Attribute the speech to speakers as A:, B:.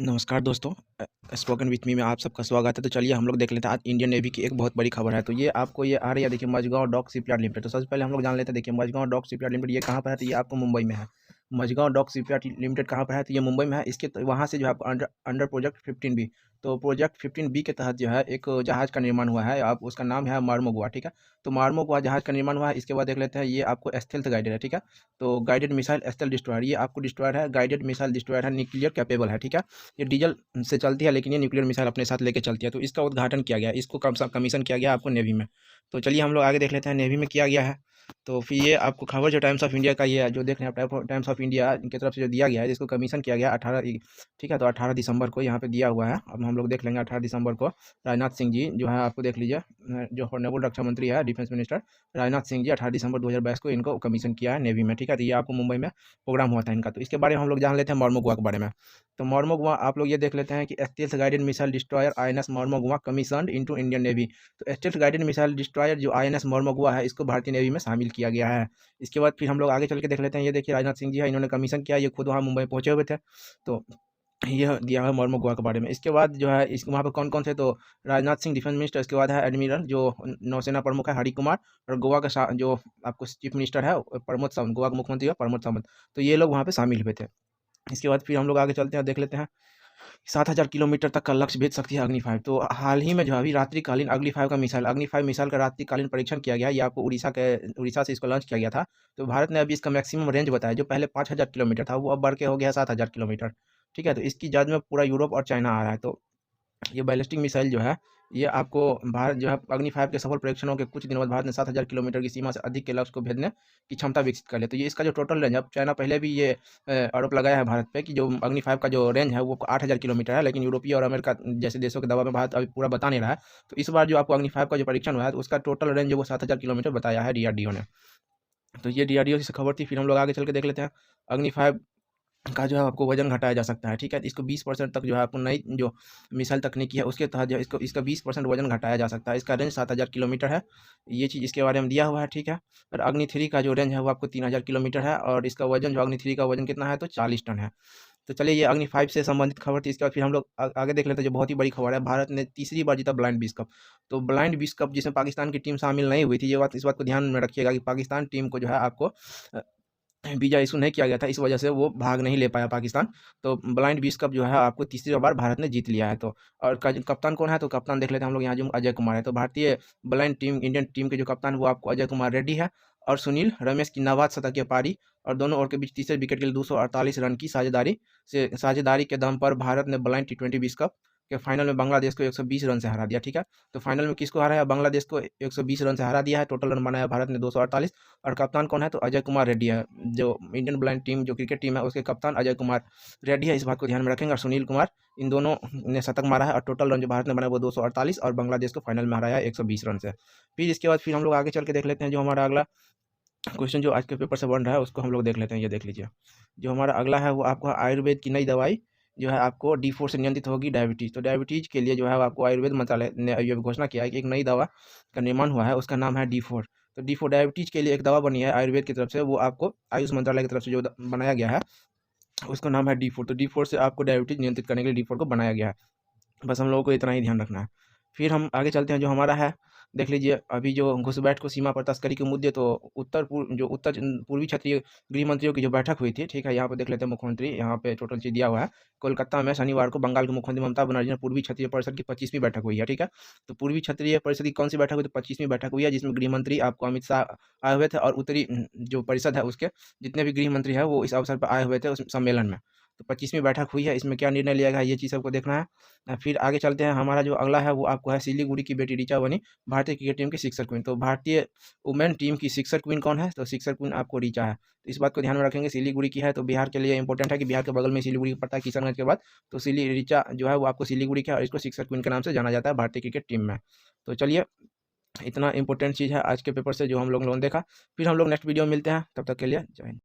A: नमस्कार दोस्तों। Spoken with me में आप सबका स्वागत है। तो चलिए हम लोग देख लेते हैं आज इंडियन नेवी की एक बहुत बड़ी खबर है। तो ये आपको ये आ रही है, देखिए मझगांव डॉक शिपयार्ड लिमिटेड। तो सबसे पहले हम लोग जान लेते हैं, देखिए मझगांव डॉक शिपयार्ड लिमिटेड ये कहाँ पर है, तो ये आपको मुंबई में है। मझगांव डॉक शिपयार्ड लिमिटेड कहाँ पर है, तो ये मुंबई में है। इसके वहाँ से जो है आपको अंडर अंडर प्रोजेक्ट 15B, तो प्रोजेक्ट 15B के तहत जो है एक जहाज़ का निर्माण हुआ है। आप उसका नाम है मार्मोगुआ, ठीक है। तो मार्मोगुआ जहाज़ का निर्माण हुआ है। इसके बाद देख लेते हैं, ये आपको स्टेल्थ गाइडेड है, ठीक है। तो गाइडेड मिसाइल स्टेल्थ डिस्ट्रॉयर, ये आपको डिस्ट्रॉयर है, गाइडेड मिसाइल डिस्ट्रॉयर है, न्यूक्लियर कैपेबल है, ठीक है। ये डीजल से चलती है, लेकिन ये न्यूक्लियर मिसाइल अपने साथ लेके चलती है। तो इसका उद्घाटन किया गया, इसको कमीशन किया गया आपको नेवी में। तो चलिए हम लोग आगे देख लेते हैं नेवी में किया गया है। तो फिर ये आपको खबर जो टाइम्स ऑफ इंडिया का ये है, जो देख रहे हैं आप, टाइम्स ऑफ इंडिया की तरफ से जो दिया गया है, जिसको कमीशन किया गया 18, ठीक है। तो 18 दिसंबर को यहाँ पे दिया हुआ है। अब हम लोग देख लेंगे 18 दिसंबर को राजनाथ सिंह जी जो है, आपको देख लीजिए, जो हॉनरेबल रक्षा मंत्री है, डिफेंस मिनिस्टर राजनाथ सिंह जी 18 दिसंबर 2022 को इनको कमीशन किया है नेवी में, ठीक है। तो ये आपको मुंबई में प्रोग्राम हुआ था इनका। तो इसके बारे में हम लोग जान लेते हैं मॉर्मोगुआ के बारे में। तो मॉर्मोगुआ आप लोग ये देख लेते हैं कि stealth guided missile destroyer INS Mormugao commissioned into Indian navy. तो स्टेल्थ गाइडेड मिसाइल डिस्ट्रॉयर जो आईएनएस मॉर्मोगुआ है, इसको भारतीय नेवी में शामिल किया गया है। इसके बाद फिर हम लोग आगे चल के देख लेते हैं। ये देखिए राजनाथ सिंह जी है, इन्होंने कमीशन किया, ये खुद वहाँ मुंबई पहुंचे हुए थे। तो यह दिया है मॉर्मोगुआ के बारे में। इसके बाद जो है इस वहाँ पर कौन कौन से, तो राजनाथ सिंह डिफेंस मिनिस्टर, इसके बाद है एडमिरल जो नौसेना प्रमुख है हरि कुमार, और गोवा का जो आपको चीफ मिनिस्टर है प्रमोद सावंत, गोवा के मुख्यमंत्री है प्रमोद सावंत। तो ये लोग वहाँ पे शामिल हुए थे। इसके बाद फिर हम लोग आगे चलते हैं, देख लेते हैं 7,000 किलोमीटर तक का लक्ष्य भेज सकती है अग्नि 5। तो हाल ही में जो है अभी रात्रिकालीन अग्नि 5 मिसाइल का रात्रिकालीन परीक्षण किया गया। ये आपको उड़ीसा से इसको लॉन्च किया गया था। तो भारत ने अभी इसका मैक्सिमम रेंज बताया, जो पहले 5,000 किलोमीटर था वो अब बढ़ के हो गया 7,000 किलोमीटर, ठीक है। तो इसकी जज में पूरा यूरोप और चाइना आ रहा है। तो ये बैलिस्टिक मिसाइल जो है, ये आपको भारत जो है अग्नि 5 के सफल परीक्षणों के कुछ दिनों बाद भारत ने 7,000 किलोमीटर की सीमा से अधिक के लक्ष्य को भेदने की क्षमता विकसित कर ली। तो ये इसका जो टोटल रेंज है, अब चाइना पहले भी ये आरोप लगाया है भारत पे कि जो अग्नि 5 का जो रेंज है वो 8,000 किलोमीटर है, लेकिन यूरोपीय और अमेरिका जैसे देशों के दबाव में भारत अभी पूरा बता नहीं रहा है। तो इस बार जो आपको अग्नि 5 का जो परीक्षण हुआ है, तो उसका टोटल रेंज जो वो 7,000 किलोमीटर बताया है डीआरडीओ ने। तो ये डीआरडीओ से खबर थी। फिर हम लोग आगे चल के देख लेते हैं अग्नि 5 का जो है आपको वजन घटाया जा सकता है, ठीक है। इसको 20% तक जो है आपको नई जो मिसाइल तकनीकी है उसके तहत जो है इसका 20% वजन घटाया जा सकता है। इसका रेंज 7,000 किलोमीटर है, ये चीज़ इसके बारे में दिया हुआ है, ठीक है। और अग्नि 3 का जो रेंज है वो आपको 3,000 किलोमीटर है, और इसका वजन जो अग्नि 3 का वजन कितना है, तो 40 टन है। तो चलिए ये अग्नि 5 से संबंधित खबर थी। इसके बाद फिर हम लोग आगे देख लेते हैं, जो बहुत ही बड़ी खबर है, भारत ने तीसरी बार जीता ब्लाइंड विश्व कप। तो ब्लाइंड विश्व कप जिसमें पाकिस्तान की टीम शामिल नहीं हुई थी, ये बात इस बात को ध्यान में रखिएगा कि पाकिस्तान टीम को जो है आपको वीज़ा इशू नहीं किया गया था, इस वजह से वो भाग नहीं ले पाया पाकिस्तान। तो ब्लाइंड विश्व कप जो है आपको तीसरी बार भारत ने जीत लिया है। तो और कप्तान कौन है, तो कप्तान देख लेते हैं हम लोग यहाँ, जो अजय कुमार है। तो भारतीय ब्लाइंड टीम इंडियन टीम के जो कप्तान वो आपको अजय कुमार रेड्डी है, और सुनील रमेश की नवाद शतकीय पारी और दोनों ओवर के बीच तीसरे विकेट के लिए 248 रन की साझेदारी के दम पर भारत ने ब्लाइंड T20 विश्व कप के फाइनल में बांग्लादेश को 120 रन से हरा दिया, ठीक है। तो फाइनल में किसको हराया, बांग्लादेश को 120 रन से हरा दिया है। टोटल रन बनाया भारत ने 248। और कप्तान कौन है, तो अजय कुमार रेड्डी है। जो इंडियन ब्लाइंड टीम जो क्रिकेट टीम है उसके कप्तान अजय कुमार रेड्डी है, इस बात को ध्यान में रखेंगे। और सुनील कुमार, इन दोनों ने शतक मारा है, और टोटल रन जो भारत ने बनाया वो 248, और बांग्लादेश को फाइनल में हराया 120 रन से। फिर इसके बाद फिर हम लोग आगे चल के देख लेते हैं, जो हमारा अगला क्वेश्चन जो आज के पेपर से बन रहा है उसको हम लोग देख लेते हैं। ये देख लीजिए, जो हमारा अगला है वो आपको आयुर्वेद की नई दवाई जो है आपको D4 से नियंत्रित होगी डायबिटीज़। तो डायबिटीज़ के लिए जो है आपको आयुर्वेद मंत्रालय ने ये घोषणा किया है कि एक नई दवा का निर्माण हुआ है, उसका नाम है D4। तो D4 डायबिटीज़ के लिए एक दवा बनी है आयुर्वेद की तरफ से, वो आपको आयुष मंत्रालय की तरफ से जो बनाया गया है उसका नाम है D4। तो D4 से आपको डायबिटीज़ नियंत्रित करने के लिए D4 को बनाया गया है। बस हम लोगों को इतना ही ध्यान रखना है। फिर हम आगे चलते हैं, जो हमारा है देख लीजिए, अभी जो घुसपैठ को सीमा पर तस्करी के मुद्दे, तो उत्तर पूर्वी क्षेत्रीय गृह मंत्रियों की जो बैठक हुई थी, ठीक है। यहाँ पे देख लेते हैं मुख्यमंत्री, यहाँ पे टोटल चीज़ दिया हुआ है। कोलकाता में शनिवार को बंगाल के मुख्यमंत्री ममता बनर्जी ने पूर्वी क्षेत्रीय परिषद की 25वीं बैठक हुई है, ठीक है। तो पूर्वी क्षेत्रीय परिषद की कौन सी बैठक हुई, तो 25वीं बैठक हुई है, जिसमें गृह मंत्री आपको अमित शाह आए हुए थे, और उत्तरी जो परिषद है उसके जितने भी गृह मंत्री हैं वो इस अवसर पर आए हुए थे उस सम्मेलन में। तो 25वीं बैठक हुई है, इसमें क्या निर्णय लिया गया ये चीज़ सबको देखना है। फिर आगे चलते हैं, हमारा जो अगला है वो आपको है सिलीगुड़ी की बेटी ऋचा बनी भारतीय क्रिकेट टीम की सिक्सर क्वीन। तो भारतीय वुमेन टीम की सिक्सर क्वीन कौन है, तो सिक्सर क्वीन आपको ऋचा है। तो इस बात को ध्यान में रखेंगे, सिलीगुड़ी की है, तो बिहार के लिए इंपॉर्टेंट है कि बिहार के बगल में सिलीगुड़ी पड़ता है किशनगंज के बाद। तो ऋचा जो है वो आपको सिलीगुड़ी की है, और इसको सिक्सर क्वीन के नाम से जाना जाता है भारतीय क्रिकेट टीम में। तो चलिए, इतना इंपॉर्टेंट चीज़ है आज के पेपर से जो हम लोगों ने देखा। फिर हम लोग नेक्स्ट वीडियो में मिलते हैं, तब तक के लिए जय हिंद।